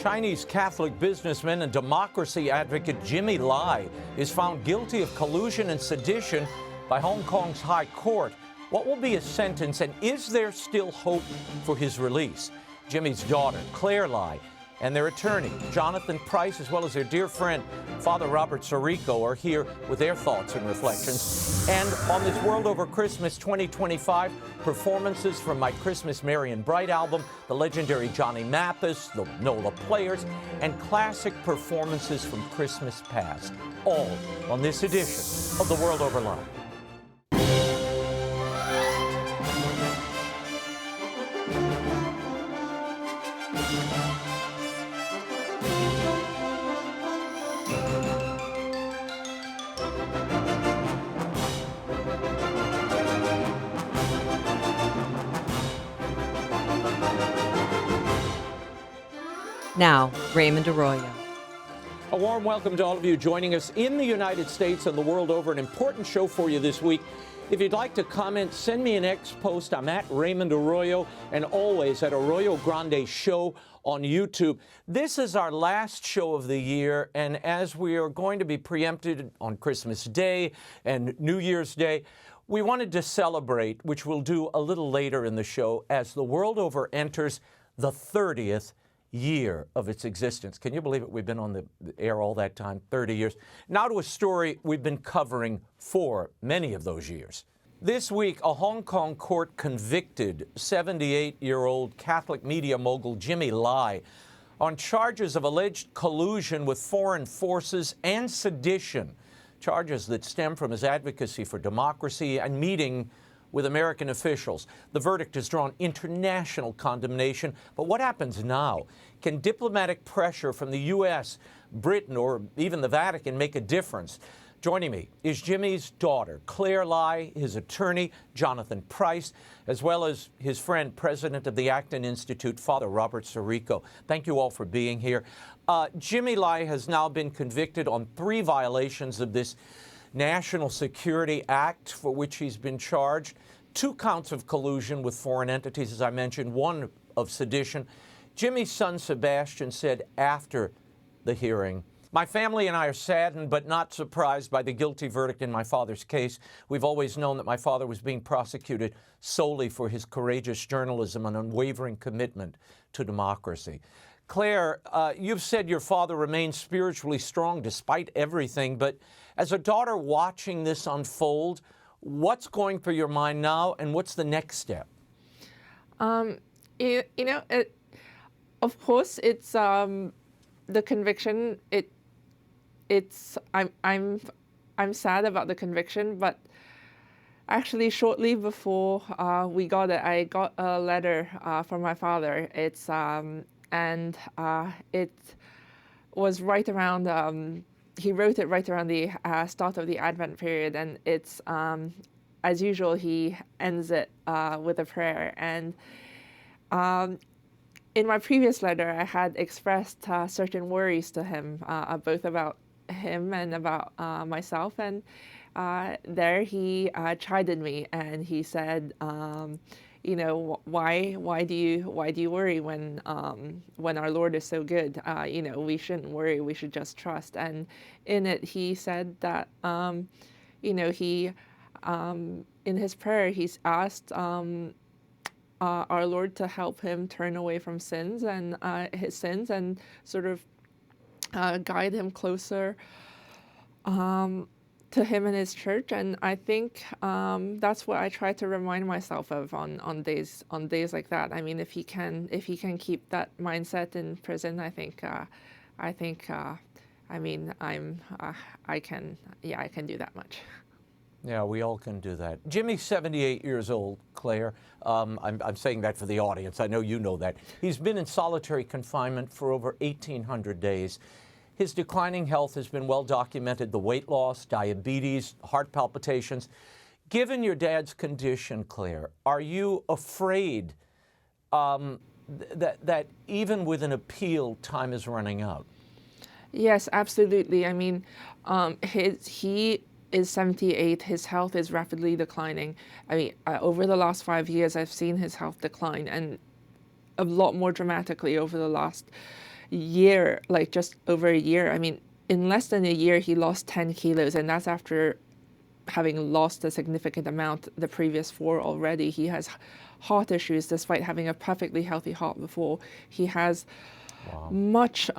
Chinese Catholic businessman and democracy advocate Jimmy Lai is found guilty of collusion and sedition by Hong Kong's High Court. What will be his sentence, and is there still hope for his release? Jimmy's daughter, Claire Lai, and their attorney, Jonathan Price, as well as their dear friend, Father Robert Sirico, are here with their thoughts and reflections. And on this World Over Christmas 2025, performances from My Christmas Merry and Bright album, the legendary Johnny Mathis, the NOLA Players, and classic performances from Christmas past, all on this edition of the World Over Live. Now, Raymond Arroyo. A warm welcome to all of you joining us in the United States and the world over. An important show for you this week. If you'd like to comment, send me an X post. I'm at Raymond Arroyo, and always at Arroyo Grande Show on YouTube. This is our last show of the year, and as we are going to be preempted on Christmas Day and New Year's Day, we wanted to celebrate, which we'll do a little later in the show, as the world over enters the 30th year of its existence. Can you believe it? We've been on the air all that time, 30 years. Now to a story we've been covering for many of those years. This week, a Hong Kong court convicted 78-year-old Catholic media mogul Jimmy Lai on charges of alleged collusion with foreign forces and sedition, charges that stem from his advocacy for democracy and meeting with American officials. The verdict has drawn international condemnation. But what happens now? Can diplomatic pressure from the U.S., Britain, or even the Vatican make a difference? Joining me is Jimmy's daughter, Claire Lai, his attorney, Jonathan Price, as well as his friend, president of the Acton Institute, Father Robert Sirico. Thank you all for being here. Jimmy Lai has now been convicted on 3 violations of this National Security Act for which he's been charged, 2 counts of collusion with foreign entities, as I mentioned, 1 of sedition. Jimmy's son, Sebastian, said after the hearing, "My family and I are saddened but not surprised by the guilty verdict in my father's case. We've always known that my father was being prosecuted solely for his courageous journalism and unwavering commitment to democracy." Claire, you've said your father remains spiritually strong despite everything, but as a daughter watching this unfold, what's going through your mind now, and what's the next step? Of course, it's the conviction. I'm sad about the conviction, but actually, shortly before we got it, I got a letter from my father. And it was right around, he wrote it right around the start of the Advent period, and it's, as usual, he ends it with a prayer. And in my previous letter, I had expressed certain worries to him, both about him and about myself, and there he chided me, and he said, why do you worry when our Lord is so good? We shouldn't worry. We should just trust. And in it, he said that, he in his prayer, he's asked our Lord to help him turn away from sins and his sins, and sort of guide him closer to him and his church. And I think that's what I try to remind myself of on days like that. I mean, if he can keep that mindset in prison, I can do that much. Yeah, we all can do that. Jimmy's 78 years old, Claire. I'm saying that for the audience. I know you know that. He's been in solitary confinement for over 1,800 days. His declining health has been well documented, the weight loss, diabetes, heart palpitations. Given your dad's condition, Claire, are you afraid that even with an appeal, time is running out? Yes, absolutely. I mean, he is 78. His health is rapidly declining. I mean, over the last 5 years, I've seen his health decline, and a lot more dramatically over the last year, like just over a year. I mean, in less than a year, he lost 10 kilos, and that's after having lost a significant amount the previous 4 already. He has heart issues despite having a perfectly healthy heart before. He has much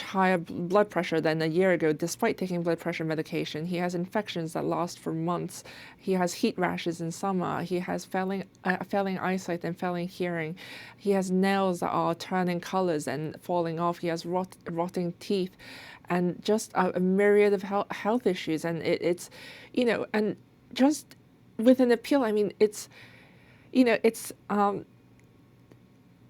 higher blood pressure than a year ago despite taking blood pressure medication. He has infections that last for months. He has heat rashes in summer. He has failing eyesight and failing hearing. He has nails that are turning colors and falling off. He has rotting teeth, and just a myriad of health issues. And it's, and just with an appeal, I mean, it's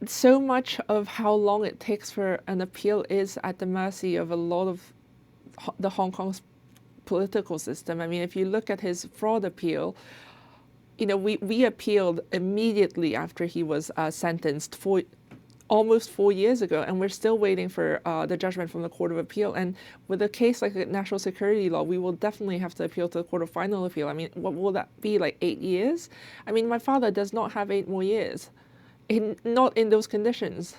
so much of how long it takes for an appeal is at the mercy of a lot of the Hong Kong's political system. I mean, if you look at his fraud appeal, we appealed immediately after he was sentenced almost 4 years ago, and we're still waiting for the judgment from the Court of Appeal. And with a case like the national security law, we will definitely have to appeal to the Court of Final Appeal. I mean, what will that be, like 8 years? I mean, my father does not have 8 more years. Not in those conditions.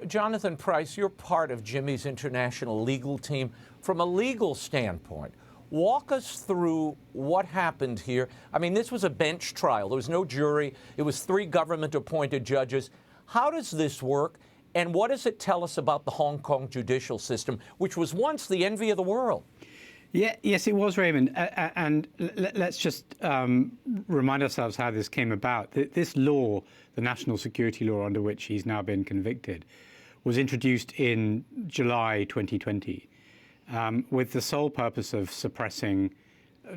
Jonathan Price, you're part of Jimmy's international legal team. From a legal standpoint, walk us through what happened here. I mean, this was a bench trial. There was no jury. It was 3 government-appointed judges. How does this work, and what does it tell us about the Hong Kong judicial system, which was once the envy of the world? Yes, it was, Raymond. And let's just remind ourselves how this came about. This law, the national security law under which he's now been convicted, was introduced in July 2020 with the sole purpose of suppressing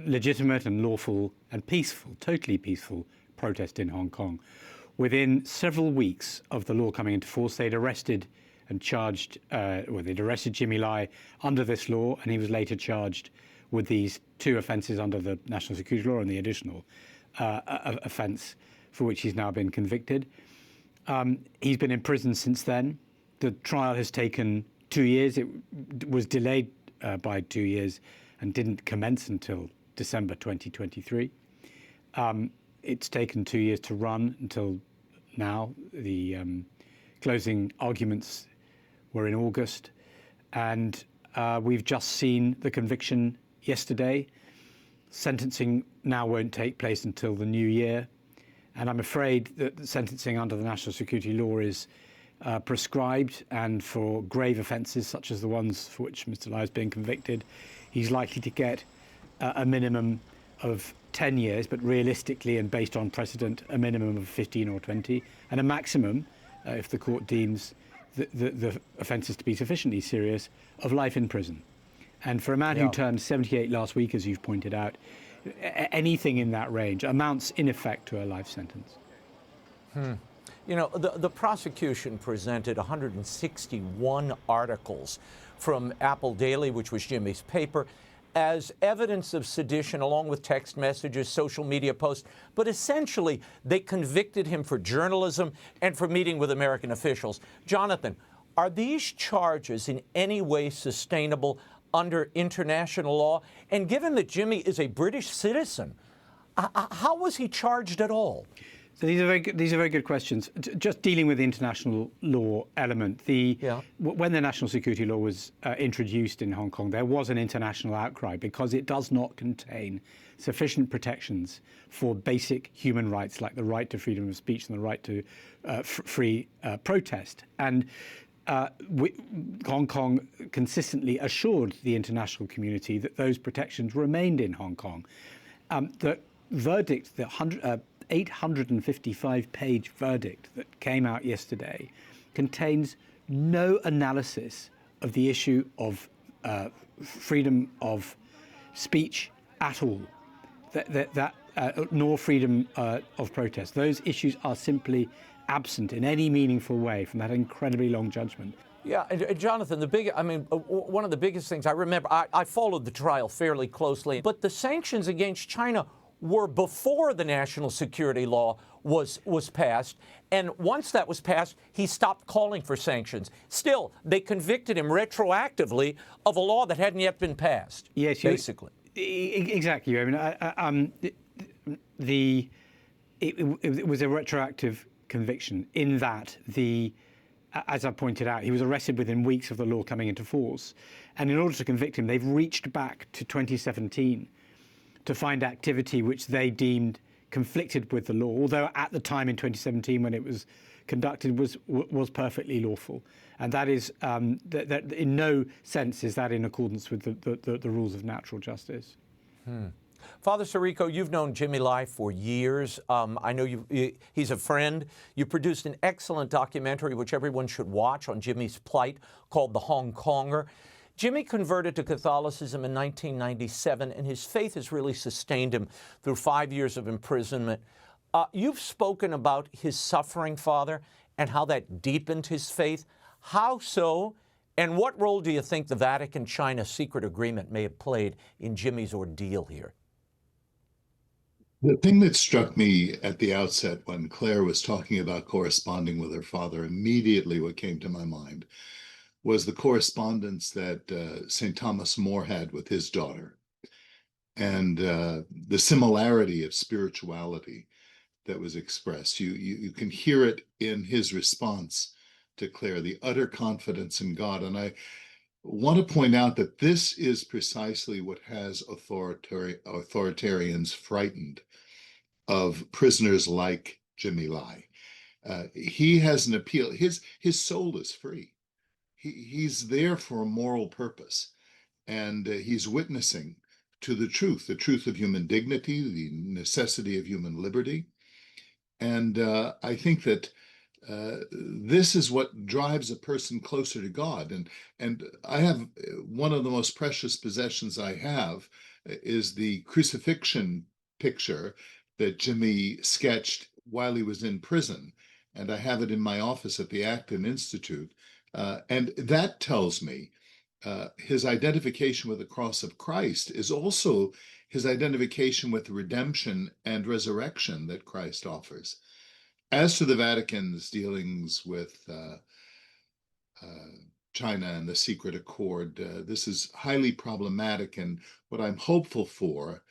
legitimate and lawful and peaceful, totally peaceful protest in Hong Kong. Within several weeks of the law coming into force, they'd arrested and charged, they'd arrested Jimmy Lai under this law, and he was later charged with these 2 offences under the national security law and the additional offence for which he's now been convicted. He's been in prison since then. The trial has taken 2 years. It was delayed by 2 years and didn't commence until December 2023. It's taken 2 years to run until now. The closing arguments were in August, and we've just seen the conviction yesterday. Sentencing now won't take place until the new year, and I'm afraid that the sentencing under the national security law is prescribed, and for grave offences such as the ones for which Mr. Lai is being convicted, he's likely to get a minimum of 10 years, but realistically and based on precedent, a minimum of 15 or 20, and a maximum, if the court deems the offences to be sufficiently serious, of life in prison. And for a man who turned 78 last week, as you've pointed out, anything in that range amounts in effect to a life sentence. The prosecution presented 161 articles from Apple Daily, which was Jimmy's paper, as evidence of sedition, along with text messages, social media posts. But essentially, they convicted him for journalism and for meeting with American officials. Jonathan, are these charges in any way sustainable under international law? And given that Jimmy is a British citizen, how was he charged at all? So these are very good questions. Just dealing with the international law element, when the national security law was introduced in Hong Kong, there was an international outcry because it does not contain sufficient protections for basic human rights like the right to freedom of speech and the right to free protest. And Hong Kong consistently assured the international community that those protections remained in Hong Kong. The verdict, the 855-page verdict that came out yesterday contains no analysis of the issue of freedom of speech at all, nor freedom of protest. Those issues are simply absent in any meaningful way from that incredibly long judgment. Yeah, Jonathan, one of the biggest things I remember, I followed the trial fairly closely, but the sanctions against China were before the national security law was passed. And once that was passed, he stopped calling for sanctions. Still, they convicted him retroactively of a law that hadn't yet been passed. Yes, basically. Exactly. I mean, it was a retroactive conviction in that the as I pointed out, he was arrested within weeks of the law coming into force. And in order to convict him, they've reached back to 2017 to find activity which they deemed conflicted with the law, although at the time in 2017 when it was conducted was perfectly lawful. And that is, that in no sense is that in accordance with the rules of natural justice. Father Sirico, you've known Jimmy Lai for years. I know he's a friend. You produced an excellent documentary, which everyone should watch, on Jimmy's plight, called The Hong Konger. Jimmy converted to Catholicism in 1997, and his faith has really sustained him through 5 years of imprisonment. You've spoken about his suffering, Father, and how that deepened his faith. How so? And what role do you think the Vatican-China secret agreement may have played in Jimmy's ordeal here? The thing that struck me at the outset when Claire was talking about corresponding with her father, immediately what came to my mind was the correspondence that St. Thomas More had with his daughter, and the similarity of spirituality that was expressed. You can hear it in his response to Claire, the utter confidence in God. And I want to point out that this is precisely what has authoritarians frightened of prisoners like Jimmy Lai. He has an appeal. His soul is free. He's there for a moral purpose, and he's witnessing to the truth of human dignity, the necessity of human liberty. And I think that this is what drives a person closer to God. And I have one of the most precious possessions I have is the crucifixion picture that Jimmy sketched while he was in prison. And I have it in my office at the Acton Institute. And that tells me his identification with the cross of Christ is also his identification with the redemption and resurrection that Christ offers. As to the Vatican's dealings with China and the secret accord, this is highly problematic. And what I'm hopeful for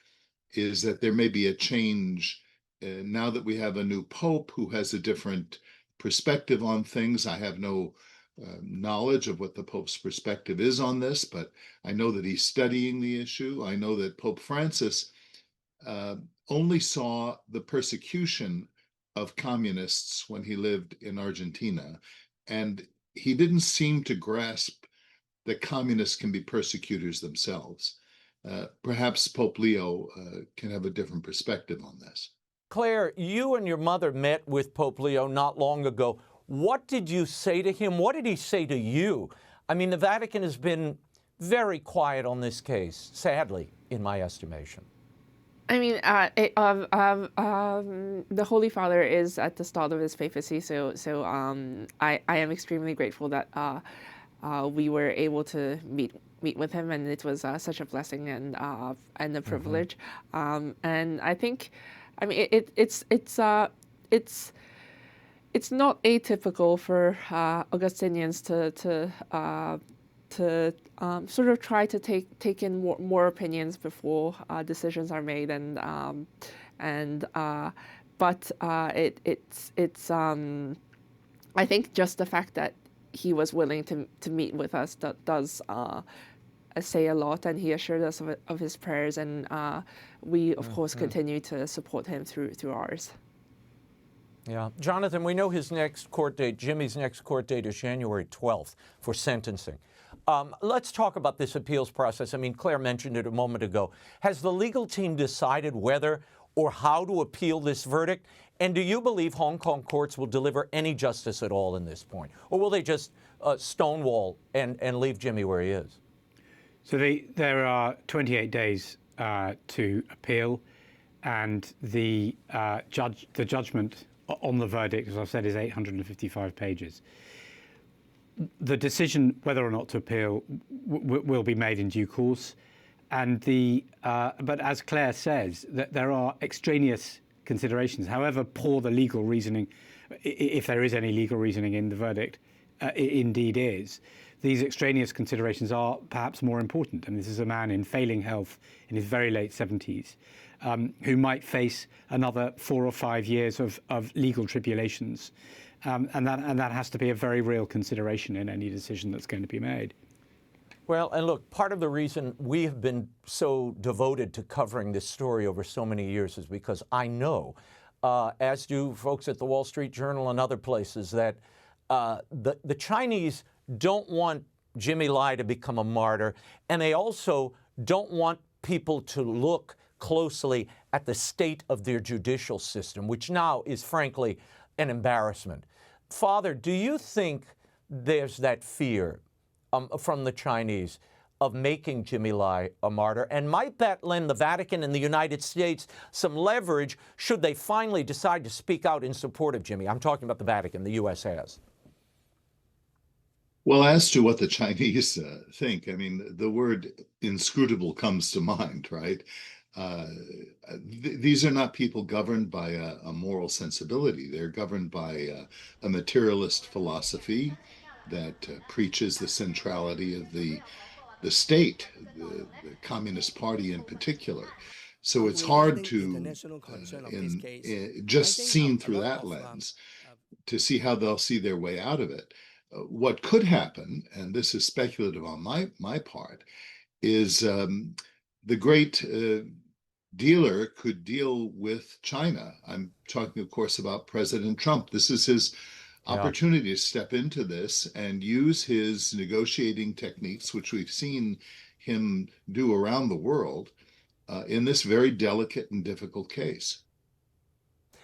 is that there may be a change now that we have a new pope who has a different perspective on things. I have no knowledge of what the Pope's perspective is on this, but I know that he's studying the issue. I know that Pope Francis only saw the persecution of communists when he lived in Argentina, and he didn't seem to grasp that communists can be persecutors themselves. Perhaps Pope Leo can have a different perspective on this. Claire, you and your mother met with Pope Leo not long ago. What did you say to him? What did he say to you? I mean, the Vatican has been very quiet on this case, sadly, in my estimation. I mean, the Holy Father is at the start of his papacy, so I am extremely grateful that we were able to meet with him, and it was such a blessing and a privilege. And I think, I mean, it's not atypical for Augustinians to sort of try to take in more opinions before decisions are made, but it's I think just the fact that he was willing to meet with us does say a lot, and he assured us of his prayers, and we of course continue to support him through ours. Yeah. Jonathan, we know his next court date, Jimmy's next court date, is January 12th for sentencing. Let's talk about this appeals process. I mean, Claire mentioned it a moment ago. Has the legal team decided whether or how to appeal this verdict? And do you believe Hong Kong courts will deliver any justice at all in this point? Or will they just stonewall and leave Jimmy where he is? So there are 28 days to appeal, and the judgment on the verdict, as I've said, is 855 pages. The decision whether or not to appeal will be made in due course, and but as Claire says, that there are extraneous considerations. However poor the legal reasoning, if there is any legal reasoning in the verdict, indeed is, these extraneous considerations are perhaps more important. And this is a man in failing health in his very late 70s. Who might face another 4 or 5 years of legal tribulations. and that has to be a very real consideration in any decision that's going to be made. Well, and look, part of the reason we have been so devoted to covering this story over so many years is because I know, as do folks at the Wall Street Journal and other places, that the Chinese don't want Jimmy Lai to become a martyr, and they also don't want people to look closely at the state of their judicial system, which now is frankly an embarrassment. Father, do you think there's that fear from the Chinese of making Jimmy Lai a martyr? And might that lend the Vatican and the United States some leverage should they finally decide to speak out in support of Jimmy? I'm talking about the Vatican, the U.S. has. Well, as to what the Chinese think, I mean, the word inscrutable comes to mind, right? These are not people governed by a moral sensibility. They're governed by a materialist philosophy that preaches the centrality of the state, the Communist Party in particular. So it's hard to, just seen through that lens, to see how they'll see their way out of it. What could happen, and this is speculative on my part, is the great dealer could deal with China. I'm talking, of course, about President Trump. This is his opportunity to step into this and use his negotiating techniques, which we've seen him do around the world, in this very delicate and difficult case.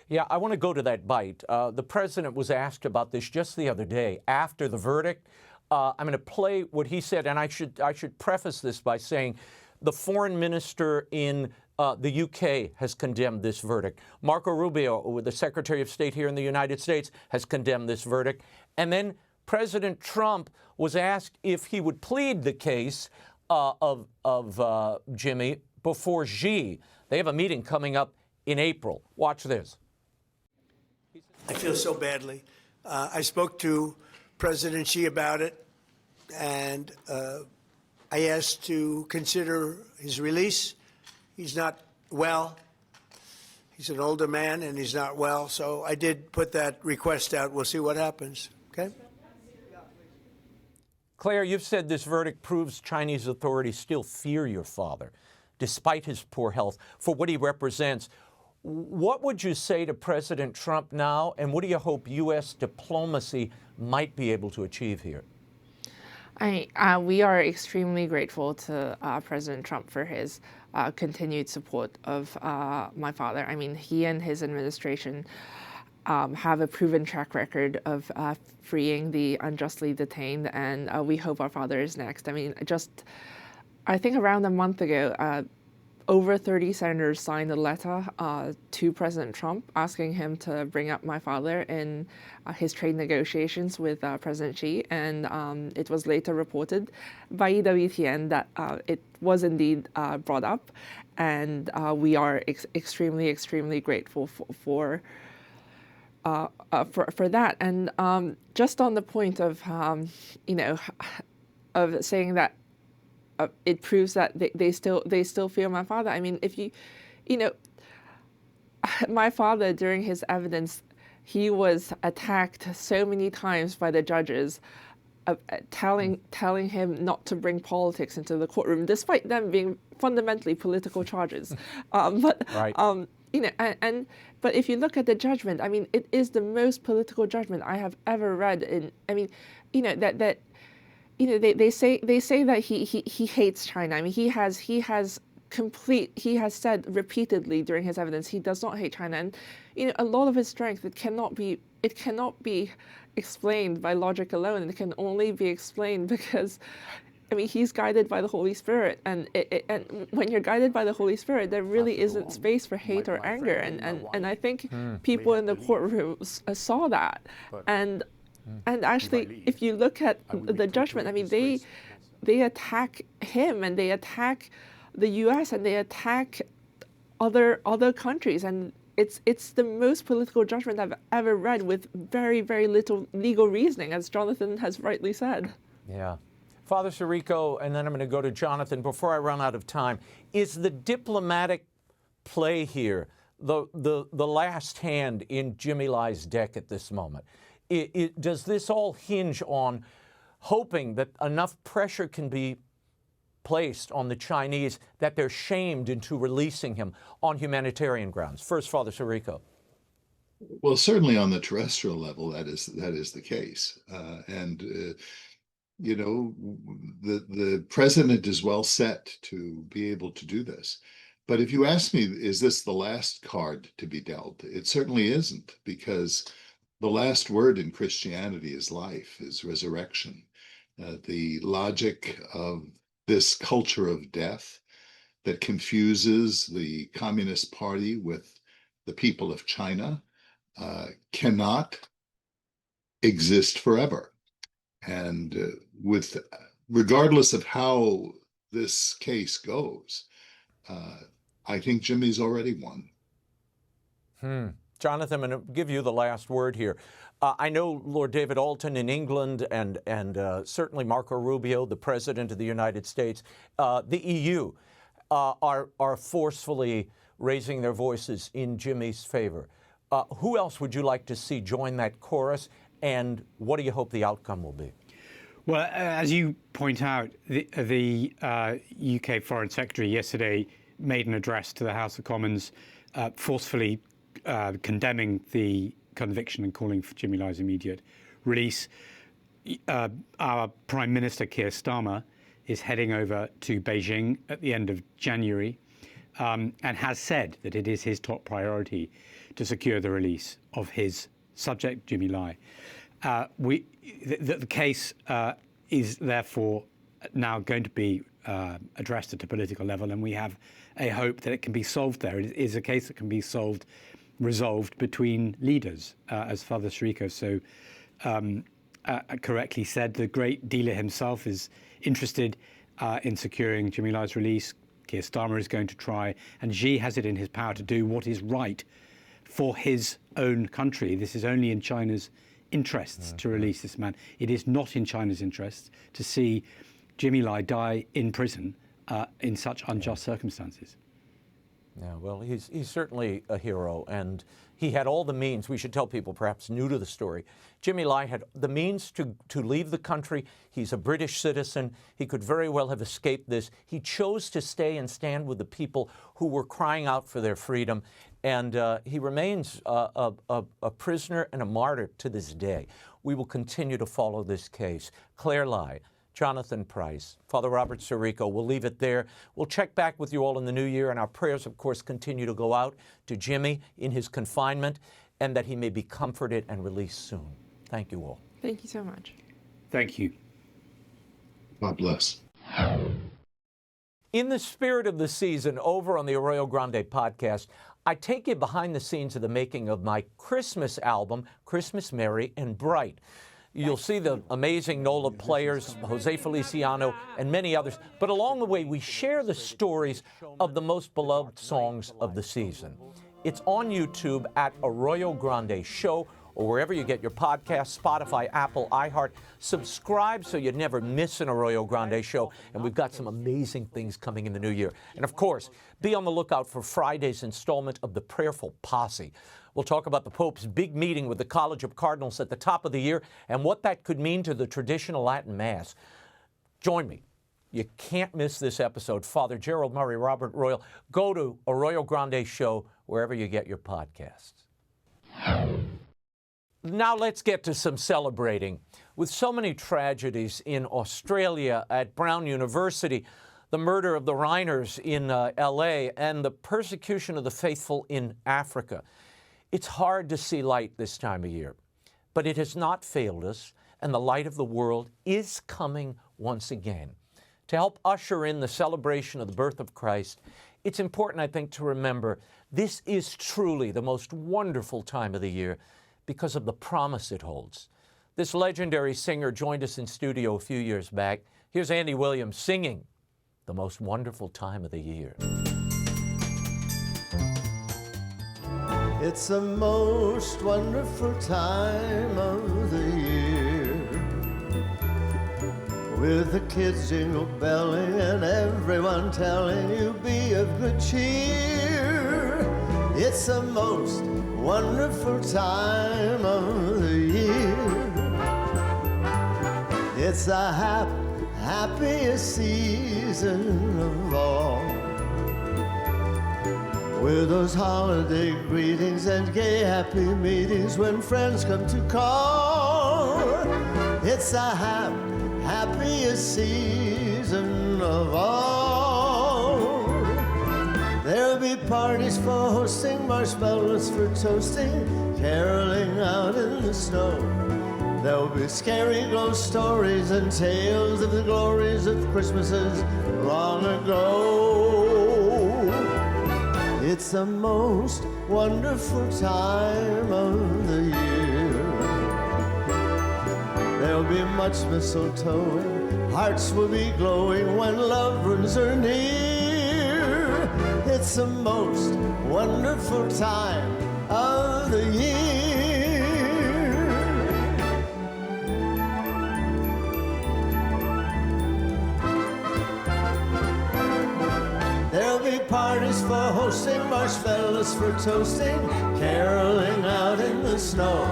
Yeah, I want to go to that bite. The president was asked about this just the other day after the verdict. I'm going to play what he said, and I should preface this by saying the foreign minister in the UK has condemned this verdict. Marco Rubio, the Secretary of State here in the United States, has condemned this verdict. And then President Trump was asked if he would plead the case of Jimmy before Xi. They have a meeting coming up in April. Watch this. I feel so badly. I spoke to President Xi about it, and I asked to consider his release. He's not well. He's an older man, and he's not well. So I did put that request out. We'll see what happens. Okay? Claire, you've said this verdict proves Chinese authorities still fear your father, despite his poor health, for what he represents. What would you say to President Trump now, and what do you hope U.S. diplomacy might be able to achieve here? We are extremely grateful to President Trump for his continued support of my father. I mean, he and his administration have a proven track record of freeing the unjustly detained, and we hope our father is next. I mean, I think around a month ago, over 30 senators signed a letter to President Trump asking him to bring up my father in his trade negotiations with President Xi, and it was later reported by EWTN that it was indeed brought up, and we are extremely, extremely grateful for that. And just on the point of of saying that it proves that they still fear my father. I mean, if my father, during his evidence, he was attacked so many times by the judges, telling him not to bring politics into the courtroom, despite them being fundamentally political charges. But if you look at the judgment, I mean, it is the most political judgment I have ever read. They say that he hates China. I mean, he has said repeatedly during his evidence he does not hate China, and a lot of his strength it cannot be explained by logic alone. It can only be explained because, I mean, he's guided by the Holy Spirit, and when you're guided by the Holy Spirit, there really isn't space for hate or anger, and I think people in the courtroom saw that, and actually, if you look at the judgment, I mean, they attack him, and they attack the U.S., and they attack other countries, and it's the most political judgment I've ever read, with very, very little legal reasoning, as Jonathan has rightly said. Yeah. Father Sirico, and then I'm going to go to Jonathan before I run out of time. Is the diplomatic play here the last hand in Jimmy Lai's deck at this moment? does this all hinge on hoping that enough pressure can be placed on the Chinese that they're shamed into releasing him on humanitarian grounds? First, Father Sirico. Well, certainly on the terrestrial level, that is the case, you know, the president is well set to be able to do this. But if you ask me, is this the last card to be dealt? It certainly isn't, because the last word in Christianity is life, is resurrection. The logic of this culture of death that confuses the Communist Party with the people of China cannot exist forever. And regardless of how this case goes, I think Jimmy's already won. Jonathan, I'm going to give you the last word here. I know Lord David Alton in England and certainly Marco Rubio, the President of the United States, the EU, are forcefully raising their voices in Jimmy's favor. Who else would you like to see join that chorus, and what do you hope the outcome will be? Well, as you point out, the UK Foreign Secretary yesterday made an address to the House of Commons forcefully condemning the conviction and calling for Jimmy Lai's immediate release. Our Prime Minister, Keir Starmer, is heading over to Beijing at the end of January and has said that it is his top priority to secure the release of his subject, Jimmy Lai. The case is therefore now going to be addressed at a political level, and we have a hope that it can be solved there. It is a case that can be resolved between leaders, as Father Sirico so correctly said. The great dealer himself is interested in securing Jimmy Lai's release. Keir Starmer is going to try, and Xi has it in his power to do what is right for his own country. This is only in China's interests to release this man. It is not in China's interests to see Jimmy Lai die in prison in such unjust circumstances. Yeah, well, he's certainly a hero, and he had all the means. We should tell people perhaps new to the story. Jimmy Lai had the means to leave the country. He's a British citizen. He could very well have escaped this. He chose to stay and stand with the people who were crying out for their freedom, and he remains a prisoner and a martyr to this day. We will continue to follow this case. Claire Lai, Jonathan Price, Father Robert Sirico. We'll leave it there. We'll check back with you all in the new year, and our prayers, of course, continue to go out to Jimmy in his confinement, and that he may be comforted and released soon. Thank you all. Thank you so much. Thank you. God bless. In the spirit of the season, over on the Arroyo Grande podcast, I take you behind the scenes of the making of my Christmas album, Christmas Merry and Bright. You'll see the amazing NOLA players, Jose Feliciano, and many others. But along the way, we share the stories of the most beloved songs of the season. It's on YouTube at Arroyo Grande Show, or wherever you get your podcasts, Spotify, Apple, iHeart. Subscribe so you never miss an Arroyo Grande show. And we've got some amazing things coming in the new year. And of course, be on the lookout for Friday's installment of The Prayerful Posse. We'll talk about the Pope's big meeting with the College of Cardinals at the top of the year and what that could mean to the traditional Latin Mass. Join me. You can't miss this episode. Father Gerald Murray, Robert Royal. Go to Arroyo Grande Show wherever you get your podcasts. Now let's get to some celebrating. With so many tragedies in Australia at Brown University, the murder of the Reiners in L.A., and the persecution of the faithful in Africa, it's hard to see light this time of year. But it has not failed us, and the light of the world is coming once again. To help usher in the celebration of the birth of Christ, it's important, I think, to remember this is truly the most wonderful time of the year because of the promise it holds. This legendary singer joined us in studio a few years back. Here's Andy Williams singing The Most Wonderful Time of the Year. It's the most wonderful time of the year, with the kids jingle belling and everyone telling you be of good cheer. It's the most wonderful time of the year. It's the happiest season of all. With those holiday greetings and gay happy meetings when friends come to call. It's the happiest season of all. There'll be parties for hosting, marshmallows for toasting, caroling out in the snow. There'll be scary ghost stories and tales of the glories of Christmases long ago. It's the most wonderful time of the year. There'll be much mistletoe, hearts will be glowing when loved ones are near. It's the most wonderful time of the year. There'll be parties for hosting, marshmallows for toasting, caroling out in the snow.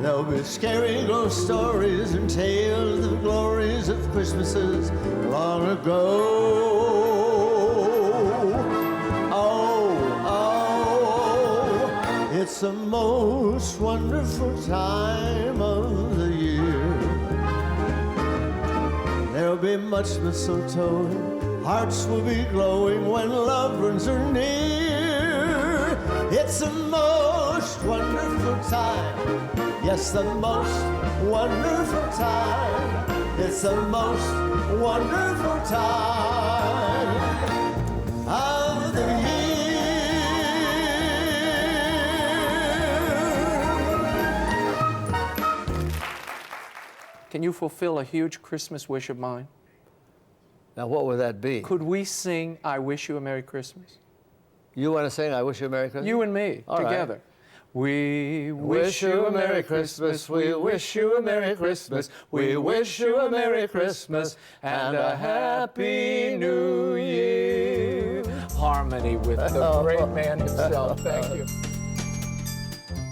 There'll be scary ghost stories and tales of the glories of Christmases long ago. Oh, oh, it's the most wonderful time of the year. There'll be much mistletoe, hearts will be glowing when loved ones are near. It's the most wonderful time. Yes, the most wonderful time. It's the most wonderful time of the year. Can you fulfill a huge Christmas wish of mine? Now, what would that be? Could we sing I Wish You a Merry Christmas? You want to sing I Wish You a Merry Christmas? You and me, All together. Right. We wish you a Merry Christmas, we wish you a Merry Christmas, we wish you a Merry Christmas and a Happy New Year. Harmony with the great man himself. Thank you.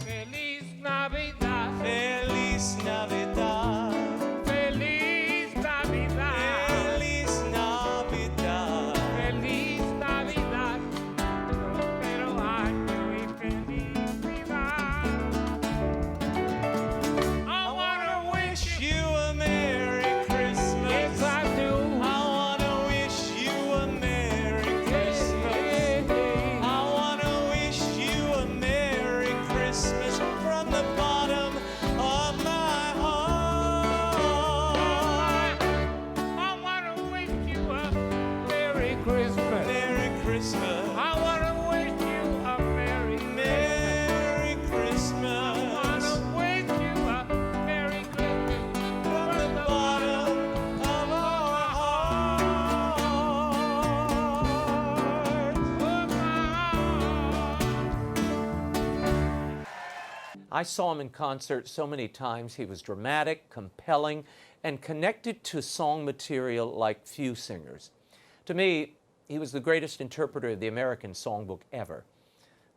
Feliz Navidad. Feliz Navidad. Feliz Navidad. Feliz Navidad. Feliz Navidad. Prospero año y felicidad. I wanna wish You a Merry Christmas. yes I do. I wanna wish you a Merry Christmas. I wanna wish you a Merry Christmas from the bottom of my heart. I wanna wish you a Merry Christmas. Merry Christmas. I wanna wish you a Merry Merry Christmas. I wanna wish you a Merry Christmas From the bottom of our hearts. I saw him in concert so many times. He was dramatic, compelling, and connected to song material like few singers. To me, he was the greatest interpreter of the American songbook ever.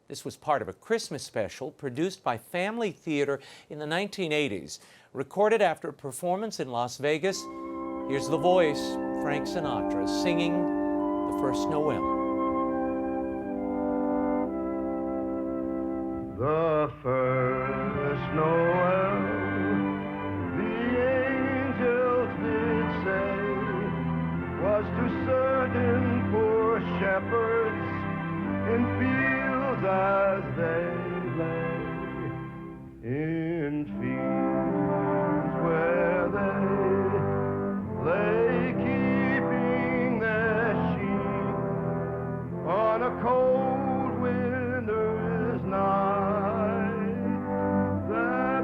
This was part of a Christmas special produced by Family Theater in the 1980s. Recorded after a performance in Las Vegas, here's the voice, Frank Sinatra, singing The First Noel. The first Noel, the angels did say, was to certain poor shepherds in fields as they lay, in fields where they lay keeping their sheep on a cold winter's night. That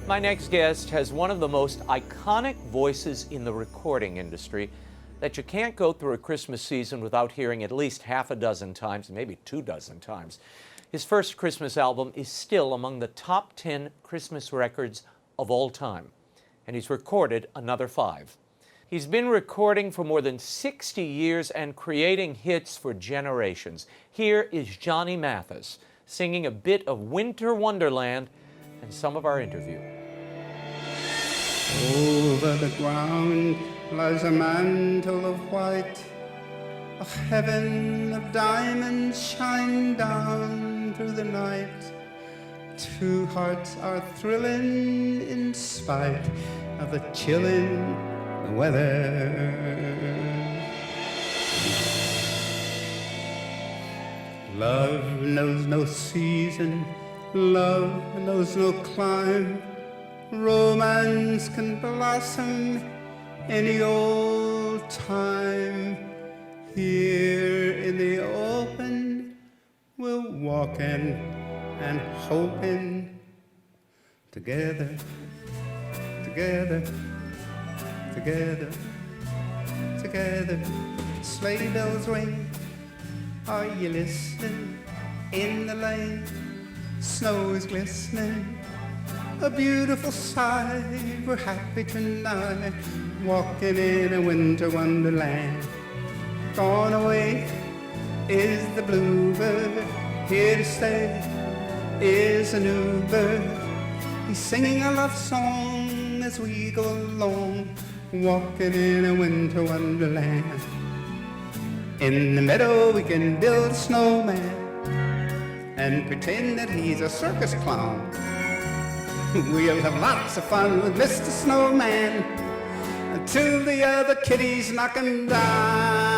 My next guest has one of the most iconic voices in the recording industry that you can't go through a Christmas season without hearing at least half a dozen times, maybe 24 times. His first Christmas album is still among the top 10 Christmas records of all time, and he's recorded another 5. He's been recording for more than 60 years and creating hits for generations. Here is Johnny Mathis singing a bit of Winter Wonderland and some of our interview. Over the ground lies a mantle of white, a heaven of diamonds shine down through the night. 2 hearts are thrilling in spite of the chilling weather. Love knows no season, love knows no clime. Romance can blossom any old time. Here in the open, we're walking and hoping together, together, together, together. Sleigh bells ring, are you listening? In the lane, snow is glistening, a beautiful sight. We're happy tonight, walking in a winter wonderland. Gone away is the bluebird, here to stay is a new bird. He's singing a love song as we go along, walking in a winter wonderland. In the meadow we can build a snowman and pretend that he's a circus clown. We'll have lots of fun with Mr. Snowman until the other kitties knock him down.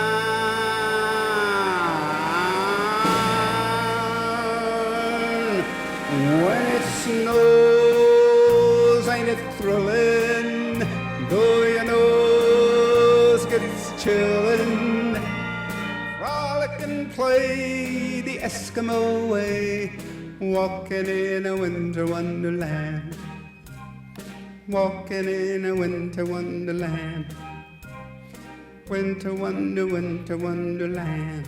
When it snows, ain't it thrilling? Though your nose gets chillin', frolic and play the Eskimo way, walking in a winter wonderland, walking in a winter wonderland, winter wonderland, winter wonderland.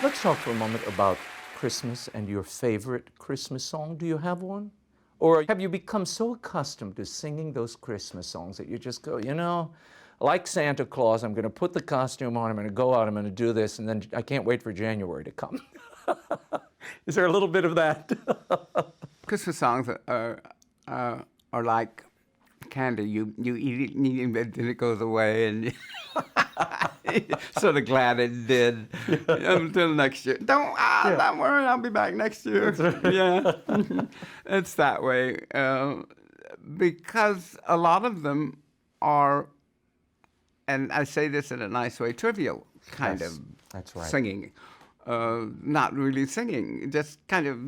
Let's talk for a moment about Christmas and your favorite Christmas song. Do you have one? Or have you become so accustomed to singing those Christmas songs that you just go, you know, like Santa Claus, I'm going to put the costume on, I'm going to go out, I'm going to do this, and then I can't wait for January to come. Is there a little bit of that? Christmas songs are like candy. You eat it and then it goes away, and sort of glad it did until next year. Don't worry, I'll be back next year. Yeah, it's that way because a lot of them are, and I say this in a nice way, trivial kind of singing. Not really singing, just kind of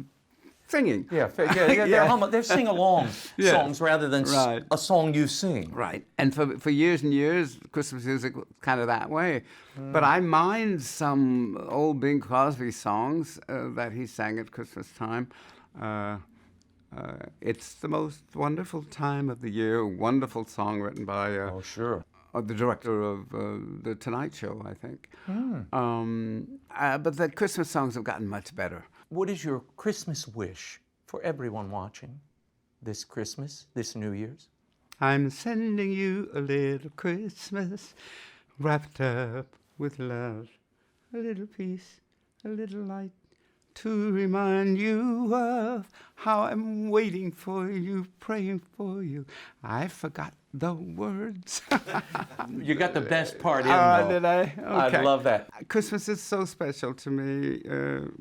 singing. They're sing-along songs rather than a song you sing. Right, and for years and years, Christmas music was kind of that way. But I mind some old Bing Crosby songs that he sang at Christmas time. It's the most wonderful time of the year, a wonderful song written by the director of The Tonight Show, I think. But the Christmas songs have gotten much better. What is your Christmas wish for everyone watching this Christmas, this New Year's? I'm sending you a little Christmas wrapped up with love, a little peace, a little light, to remind you of how I'm waiting for you, praying for you. I forgot the words. You got the best part in, though. Did I? Okay. I love that. Christmas is so special to me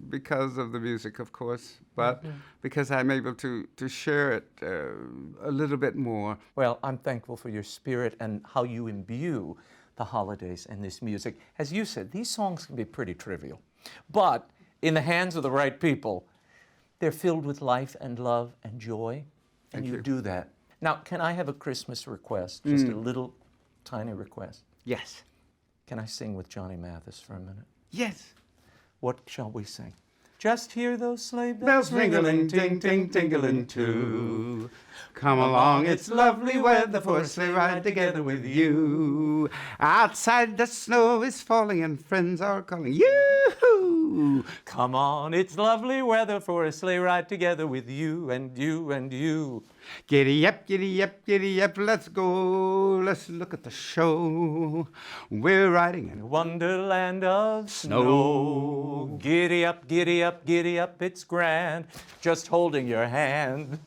because of the music, of course, but because I'm able to share it a little bit more. Well, I'm thankful for your spirit and how you imbue the holidays and this music. As you said, these songs can be pretty trivial, but in the hands of the right people, they're filled with life and love and joy, and you do that. Now, can I have a Christmas request? Just a little tiny request. Yes. Can I sing with Johnny Mathis for a minute? Yes. What shall we sing? Just hear those sleigh Bells ringling, ting, ting, tingling too. Come along, it's lovely weather for a sleigh ride together with you. Outside the snow is falling and friends are calling. Yoo-hoo! Come on, it's lovely weather for a sleigh ride together with you and you and you. Giddy up, giddy up, giddy up, let's go. Let's look at the show. We're riding in Wonderland of snow. Giddy up, giddy up, giddy up, it's grand. Just holding your hand.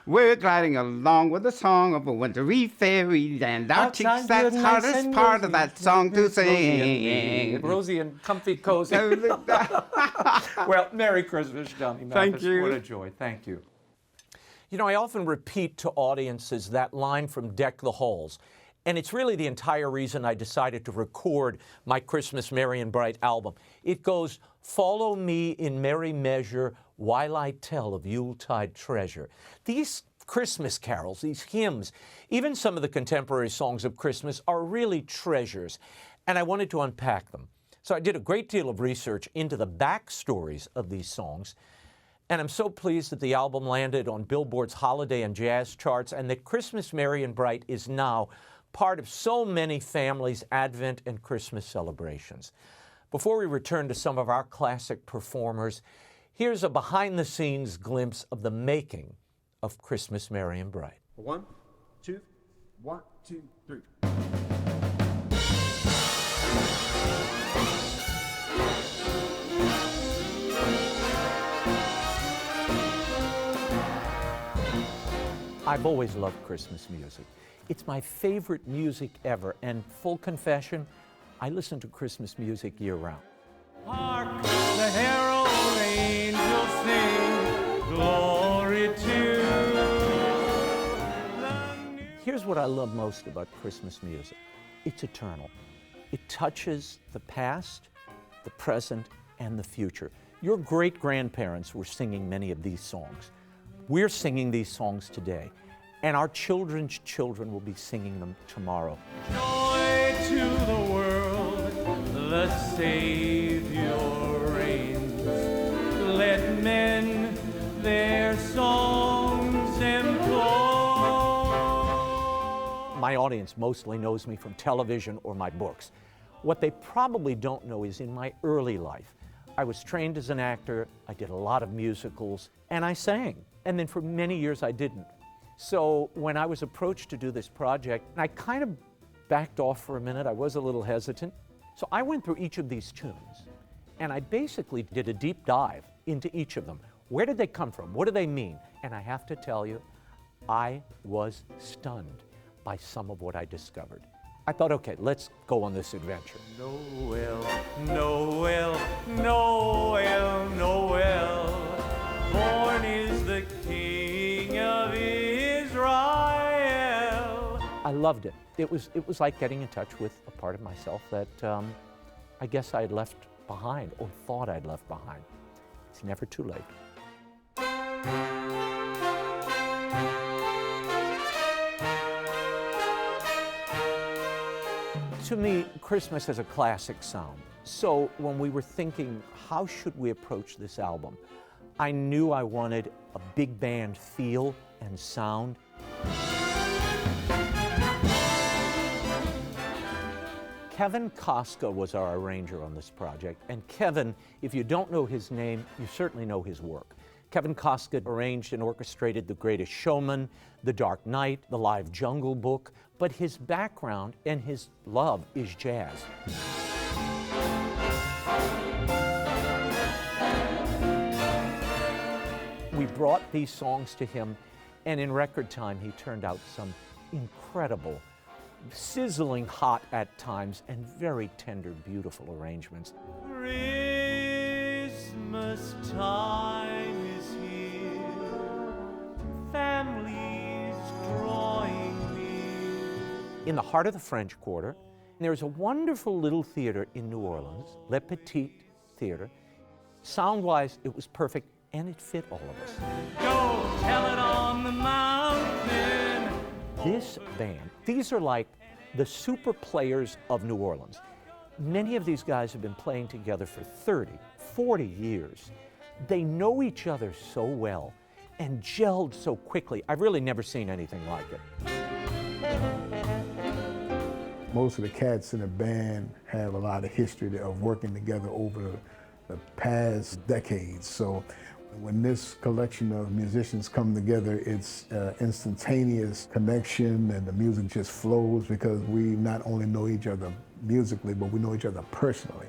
We're gliding along with the song of a wintry fairyland. Our cheeks, that's hardest part of that song to sing. Rosy and comfy, cozy. Well, Merry Christmas, Johnny Mathis. Thank you. What a joy. Thank you. You know, I often repeat to audiences that line from Deck the Halls, and it's really the entire reason I decided to record my Christmas Merry and Bright album. It goes, follow me in merry measure while I tell of Yuletide treasure. These Christmas carols, these hymns, even some of the contemporary songs of Christmas are really treasures, and I wanted to unpack them. So I did a great deal of research into the backstories of these songs, and I'm so pleased that the album landed on Billboard's holiday and jazz charts and that Christmas Merry and Bright is now part of so many families' Advent and Christmas celebrations. Before we return to some of our classic performers, here's a behind-the-scenes glimpse of the making of Christmas Merry and Bright. 1, 2, 1, 2, 3. I've always loved Christmas music. It's my favorite music ever, and full confession, I listen to Christmas music year-round. Hark, the herald angels sing, glory to the new... Here's what I love most about Christmas music. It's eternal. It touches the past, the present, and the future. Your great-grandparents were singing many of these songs. We're singing these songs today, and our children's children will be singing them tomorrow. Joy to the world, the Savior reigns. Let men their songs employ. My audience mostly knows me from television or my books. What they probably don't know is in my early life, I was trained as an actor, I did a lot of musicals, and I sang. And then for many years I didn't. So when I was approached to do this project, I kind of backed off for a minute. I was a little hesitant. So I went through each of these tunes, and I basically did a deep dive into each of them. Where did they come from? What do they mean? And I have to tell you, I was stunned by some of what I discovered. I thought, okay, let's go on this adventure. Noel, Noel, Noel, Noel, born is the King of Israel. I loved it. It was like getting in touch with a part of myself that I guess I had left behind or thought I'd left behind. It's never too late. To me, Christmas has a classic sound. So when we were thinking, how should we approach this album? I knew I wanted a big band feel and sound. Kevin Koska was our arranger on this project, and Kevin, if you don't know his name, you certainly know his work. Kevin Koska arranged and orchestrated The Greatest Showman, The Dark Knight, The Live Jungle Book, but his background and his love is jazz. We brought these songs to him, and in record time, he turned out some incredible, sizzling hot at times, and very tender, beautiful arrangements. Christmas time is here, families drawing near. In the heart of the French Quarter, there's a wonderful little theater in New Orleans, Le Petit Theater. Sound-wise, it was perfect, and it fit all of us. Go tell it on the mountain, This band, these are like the super players of New Orleans. Many of these guys have been playing together for 30, 40 years. They know each other so well and gelled so quickly. I've really never seen anything like it. Most of the cats in the band have a lot of history of working together over the past decades. So when this collection of musicians come together, it's instantaneous connection, and the music just flows because we not only know each other musically, but we know each other personally.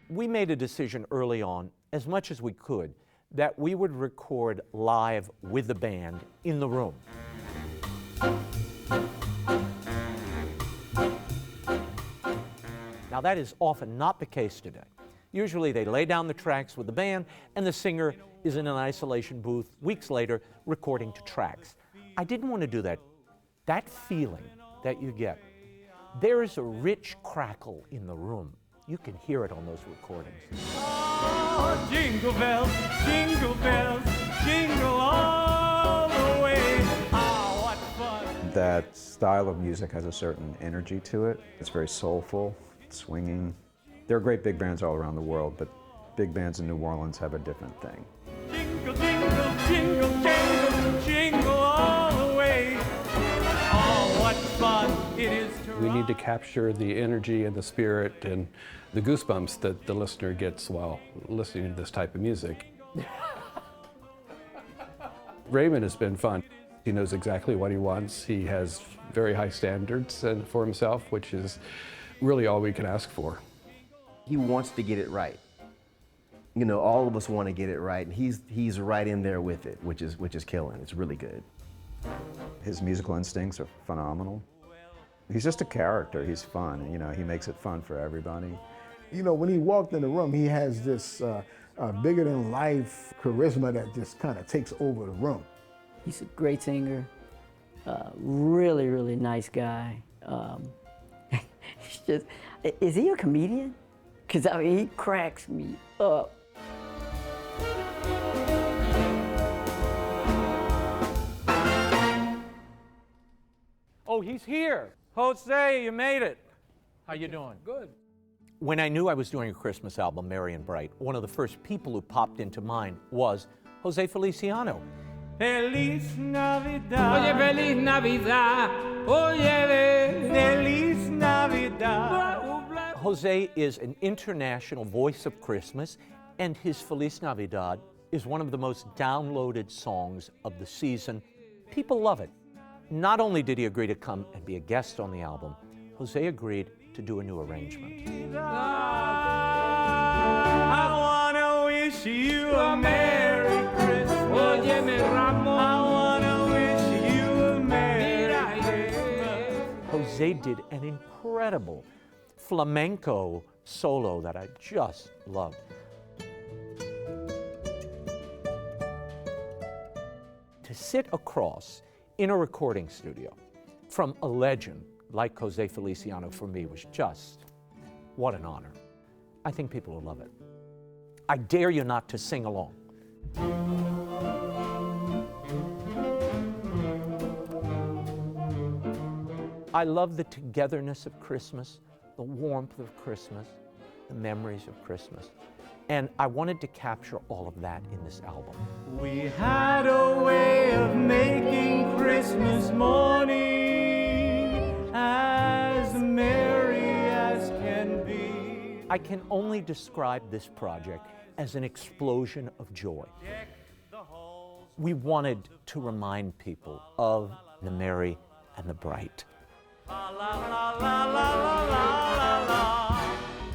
We made a decision early on, as much as we could, that we would record live with the band in the room. Now that is often not the case today. Usually they lay down the tracks with the band and the singer is in an isolation booth weeks later recording to tracks. I didn't want to do that. That feeling that you get, there is a rich crackle in the room. You can hear it on those recordings. Oh, jingle bells, jingle all the way. Oh, what fun. That style of music has a certain energy to it. It's very soulful, swinging. There are great big bands all around the world, but big bands in New Orleans have a different thing. Jingle, jingle, jingle, jingle, jingle all the way. Oh, what fun it is to We need to capture the energy and the spirit and the goosebumps that the listener gets while listening to this type of music. Raymond has been fun. He knows exactly what he wants. He has very high standards for himself, which is really all we can ask for. He wants to get it right. You know, all of us want to get it right, and he's right in there with it, which is killing. It's really good. His musical instincts are phenomenal. He's just a character. He's fun. You know, he makes it fun for everybody. You know, when he walked in the room, he has this bigger-than-life charisma that just kind of takes over the room. He's a great singer, really, really nice guy. He's just, is he a comedian? Because, I mean, he cracks me up. Oh, he's here. Jose, you made it. How you doing? Good. When I knew I was doing a Christmas album, Merry and Bright, one of the first people who popped into mind was Jose Feliciano. Feliz Navidad. Oye, Feliz Navidad. Oye, Feliz Navidad. Jose is an international voice of Christmas, and his Feliz Navidad is one of the most downloaded songs of the season. People love it. Not only did he agree to come and be a guest on the album, Jose agreed to do a new arrangement. I wanna wish you a Merry Christmas. Óyeme, Ramón. I wanna wish you a Merry Christmas. Jose did an incredible flamenco solo that I just loved. To sit across in a recording studio from a legend like Jose Feliciano for me was just, what an honor. I think people will love it. I dare you not to sing along. I love the togetherness of Christmas, the warmth of Christmas, the memories of Christmas. And I wanted to capture all of that in this album. We had a way of making Christmas morning as merry as can be. I can only describe this project as an explosion of joy. We wanted to remind people of the merry and the bright.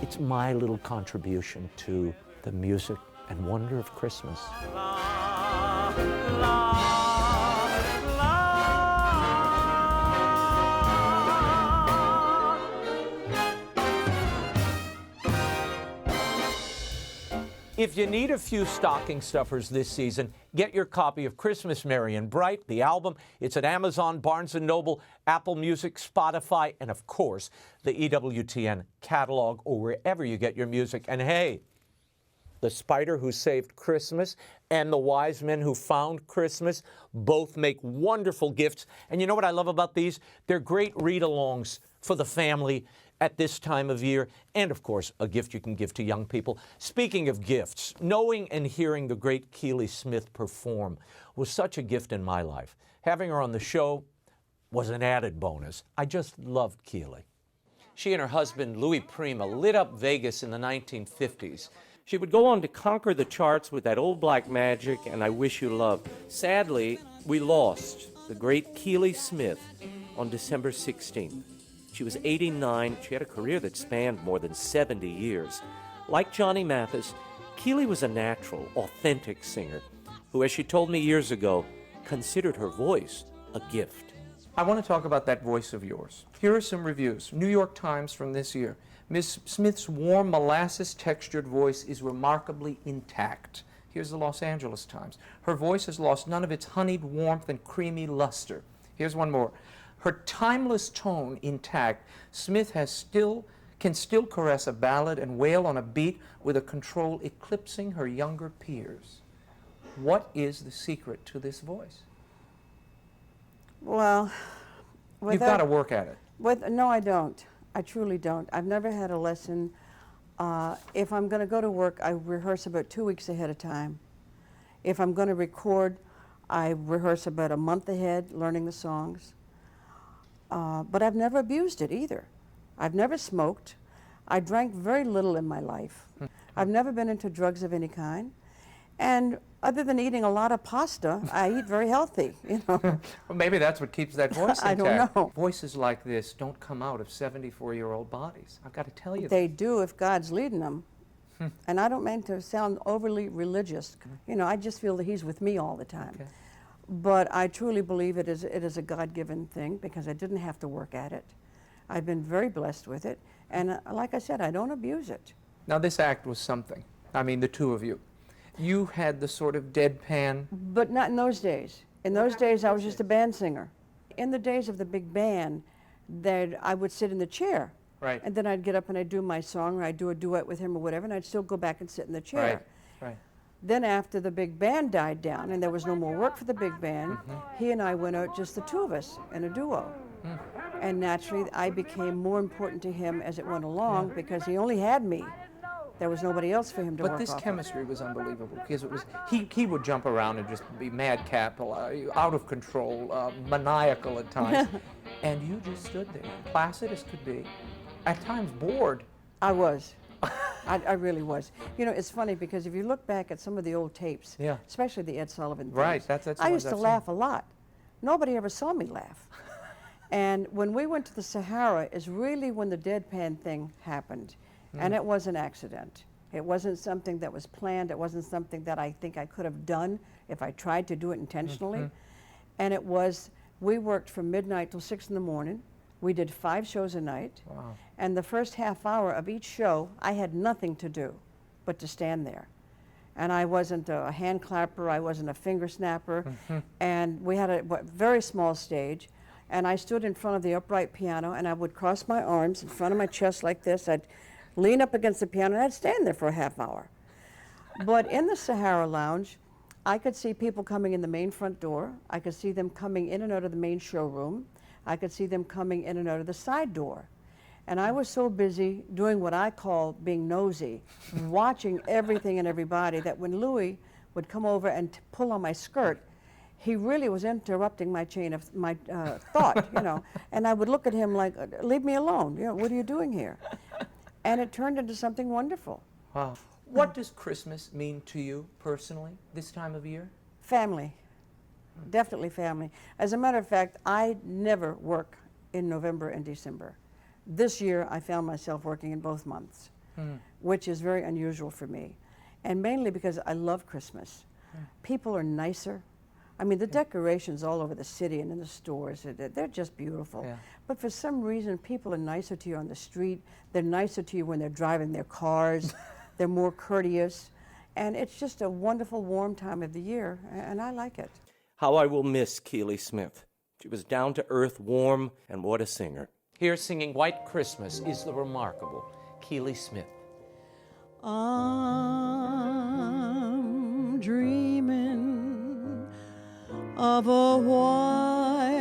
It's my little contribution to the music and wonder of Christmas. If you need a few stocking stuffers this season, get your copy of Christmas Merry and Bright, the album. It's at Amazon, Barnes & Noble, Apple Music, Spotify, and of course, the EWTN catalog or wherever you get your music. And hey, The Spider Who Saved Christmas and The Wise Men Who Found Christmas both make wonderful gifts. And you know what I love about these? They're great read-alongs for the family at this time of year, and of course, a gift you can give to young people. Speaking of gifts, knowing and hearing the great Keely Smith perform was such a gift in my life. Having her on the show was an added bonus. I just loved Keely. She and her husband, Louis Prima, lit up Vegas in the 1950s. She would go on to conquer the charts with that Old Black Magic and I Wish You Love. Sadly, we lost the great Keely Smith on December 16th. She was 89. She had a career that spanned more than 70 years. Like Johnny Mathis, Keely was a natural, authentic singer who, as she told me years ago, considered her voice a gift. I want to talk about that voice of yours. Here are some reviews. New York Times from this year. Miss Smith's warm, molasses-textured voice is remarkably intact. Here's the Los Angeles Times. Her voice has lost none of its honeyed warmth and creamy luster. Here's one more. Her timeless tone intact, Smith can still caress a ballad and wail on a beat with a control eclipsing her younger peers. What is the secret to this voice? Well, you've got to work at it. No, I don't. I truly don't. I've never had a lesson. If I'm going to go to work, I rehearse about 2 weeks ahead of time. If I'm going to record, I rehearse about a month ahead, learning the songs. But I've never abused it either. I've never smoked. I drank very little in my life. I've never been into drugs of any kind. And other than eating a lot of pasta, I eat very healthy, you know. Well, maybe that's what keeps that voice intact. I don't know. Voices like this don't come out of 74-year-old bodies. I've got to tell you They do if God's leading them. And I don't mean to sound overly religious. You know, I just feel that He's with me all the time. Okay. But I truly believe it is a God-given thing because I didn't have to work at it. I've been very blessed with it. And like I said, I don't abuse it. Now, this act was something. I mean, the two of you. You had the sort of deadpan. But not in those days. In those days, I was just a band singer. In the days of the big band, that I would sit in the chair. Right. And then I'd get up and I'd do my song, or I'd do a duet with him or whatever, and I'd still go back and sit in the chair. Right. Then after the big band died down and there was no more work for the big band, he and I went out, just the two of us, in a duo. And naturally, I became more important to him as it went along because he only had me. There was nobody else for him to work But this off chemistry was unbelievable because it was he would jump around and just be madcap, out of control, maniacal at times, and you just stood there, placid as could be, at times bored. I was. I really was. You know, it's funny because if you look back at some of the old tapes, especially the Ed Sullivan things, right, that's I used to laugh a lot. Nobody ever saw me laugh. And when we went to the Sahara is really when the deadpan thing happened. And it was an accident. It wasn't something that was planned. It wasn't something that I think I could have done if I tried to do it intentionally. And it was, we worked from midnight till 6 in the morning. We did 5 shows a night. Wow. And the first half hour of each show, I had nothing to do but to stand there. And I wasn't a hand clapper. I wasn't a finger snapper. And we had a very small stage. And I stood in front of the upright piano, and I would cross my arms in front of my chest like this. I'd lean up against the piano, and I'd stand there for a half hour. But in the Sahara Lounge, I could see people coming in the main front door. I could see them coming in and out of the main showroom. I could see them coming in and out of the side door. And I was so busy doing what I call being nosy, watching everything and everybody, that when Louis would come over and pull on my skirt, he really was interrupting my chain of thought, you know. And I would look at him like, leave me alone. You know, what are you doing here? And it turned into something wonderful. Wow. What does Christmas mean to you personally this time of year? Family. Definitely family. As a matter of fact, I never work in November and December. This year, I found myself working in both months, which is very unusual for me. And mainly because I love Christmas. People are nicer. I mean, the decorations all over the city and in the stores, they're just beautiful. But for some reason, people are nicer to you on the street. They're nicer to you when they're driving their cars. They're more courteous. And it's just a wonderful, warm time of the year, and I like it. How I will miss Keely Smith. She was down to earth, warm, and what a singer. Here singing White Christmas is the remarkable Keely Smith. I'm dreaming of a white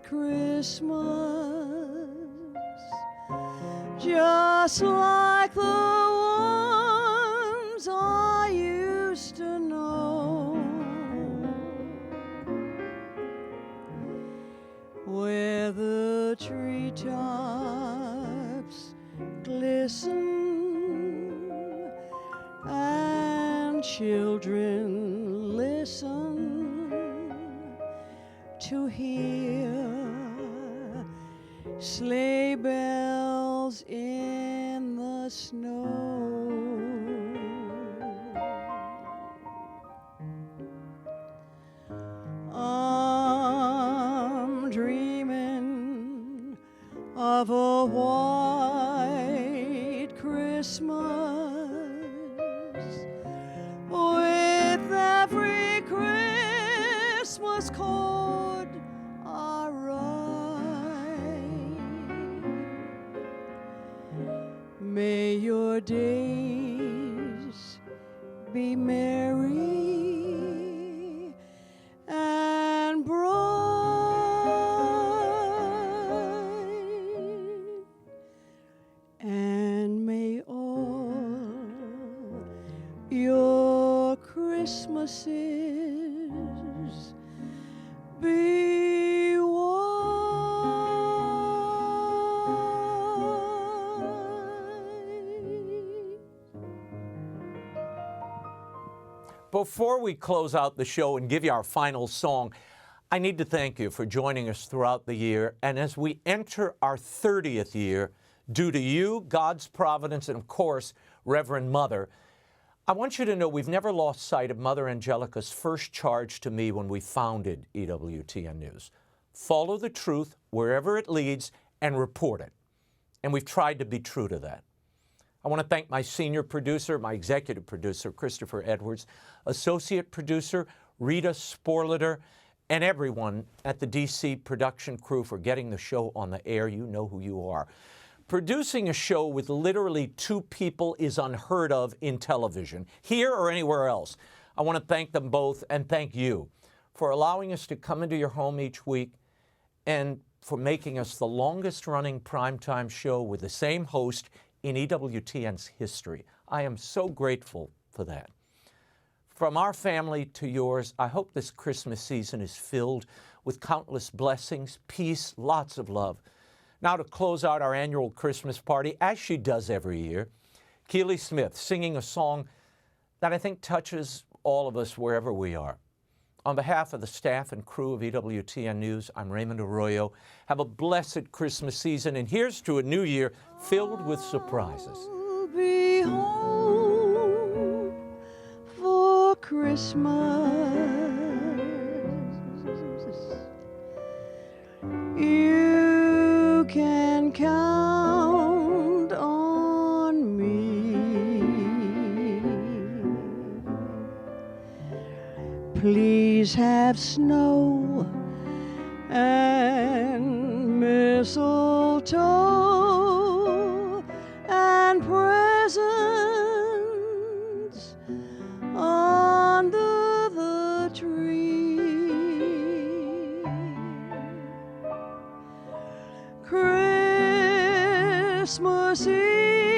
Christmas, just like the ones I used to know, where the treetops glisten and children listen to hear sleigh bells in the snow. I'm dreaming of a white Christmas, with every Christmas chord I write. May your days be merry and bright, and may all your Christmases be Before we close out the show and give you our final song, I need to thank you for joining us throughout the year. And as we enter our 30th year, due to you, God's providence, and of course, Reverend Mother, I want you to know we've never lost sight of Mother Angelica's first charge to me when we founded EWTN News. Follow the truth wherever it leads and report it. And we've tried to be true to that. I want to thank my senior producer, my executive producer, Christopher Edwards, associate producer, Rita Sporliter, and everyone at the DC production crew for getting the show on the air. You know who you are. Producing a show with literally 2 people is unheard of in television, here or anywhere else. I want to thank them both and thank you for allowing us to come into your home each week and for making us the longest-running primetime show with the same host in EWTN's history. I am so grateful for that. From our family to yours, I hope this Christmas season is filled with countless blessings, peace, lots of love. Now to close out our annual Christmas party, as she does every year, Keely Smith singing a song that I think touches all of us wherever we are. On behalf of the staff and crew of EWTN News, I'm Raymond Arroyo. Have a blessed Christmas season, and here's to a new year filled with surprises. be home for Christmas. You can count on me. Please have snow and mistletoe and presents under the tree. Christmas Eve